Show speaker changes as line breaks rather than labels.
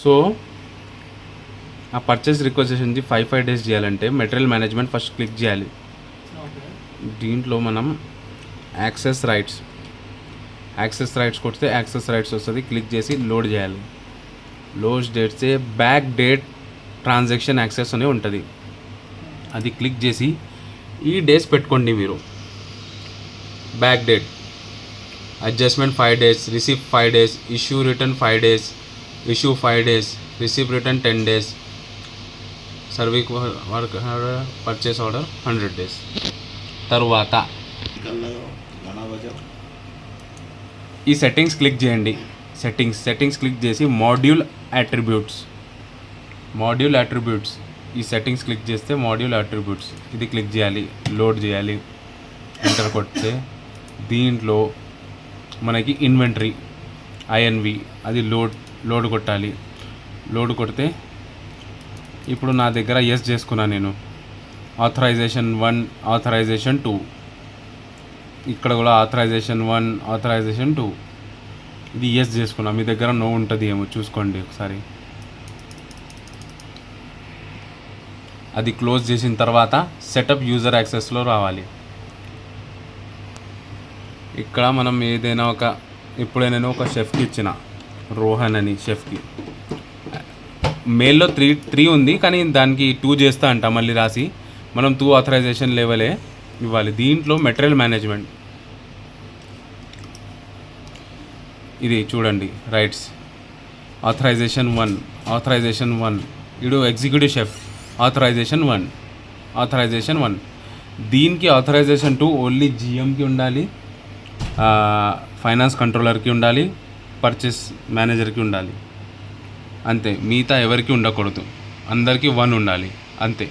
So ఆ purchase request నుంచి 5 days చేయాలంటే మెటీరియల్ మేనేజ్మెంట్ ఫస్ట్ క్లిక్ చేయాలి. దీంట్లో మనం యాక్సెస్ రైట్స్ కొడితే యాక్సెస్ రైట్స్ వస్తుంది. క్లిక్ చేసి లోడ్ చేయాలి. లోడ్ డేట్సే బ్యాక్ డేట్ ట్రాన్సాక్షన్ యాక్సెస్ అనే ఉంటుంది. అది క్లిక్ చేసి ఈ డేస్ పెట్టుకోండి మీరు. Back date, adjustment 5 days, receipt 5 days, issue return 5 days, issue 5 days, receipt return 10 days, service work purchase order 100 days. తరువాత ఈ సెట్టింగ్స్ క్లిక్ చేయండి. సెట్టింగ్స్ క్లిక్ చేసి మాడ్యూల్ అట్రిబ్యూట్స్ ఈ సెట్టింగ్స్ క్లిక్ చేస్తే మాడ్యూల్ అట్రిబ్యూట్స్ ఇది క్లిక్ చేయాలి. లోడ్ చేయాలి. Enter కొడితే దీంట్లో మనకి ఇన్వెంటరీ ఐఎన్వి అది లోడ్ కొట్టాలి. లోడ్ కొడితే ఇప్పుడు నా దగ్గర ఎస్ చేసుకున్నాను నేను. ఆథరైజేషన్ 1, ఆథరైజేషన్ 2, ఇక్కడ కూడా ఆథరైజేషన్ 1, ఆథరైజేషన్ 2 ఇది ఎస్ చేసుకున్నా. మీ దగ్గర నో ఉంటుంది ఏమో చూసుకోండి ఒకసారి. అది క్లోజ్ చేసిన తర్వాత సెటప్ యూజర్ యాక్సెస్లో రావాలి. ఇక్కడ మనం ఏదైనా ఇప్పుడే నేను ఒక షెఫ్కి ఇచ్చిన, రోహన్ అని షెఫ్కి. మెయిల్లో 3 ఉంది కానీ దానికి 2 చేస్తా అంట మళ్ళీ రాసి. మనం 2 ఆథరైజేషన్ లెవెలే ఇవ్వాలి. దీంట్లో మెటీరియల్ మేనేజ్మెంట్ ఇది చూడండి. రైట్స్ ఆథరైజేషన్ 1 ఇడు ఎగ్జిక్యూటివ్ షెఫ్ ఆథరైజేషన్ 1 దీనికి ఆథరైజేషన్ 2 ఓన్లీ జిఎంకి ఉండాలి, ఫైనాన్స్ కంట్రోలర్కి ఉండాలి, పర్చేస్ మేనేజర్కి ఉండాలి. అంతే, మిగతా ఎవరికి ఉండకూడదు. అందరికీ 1 ఉండాలి అంతే.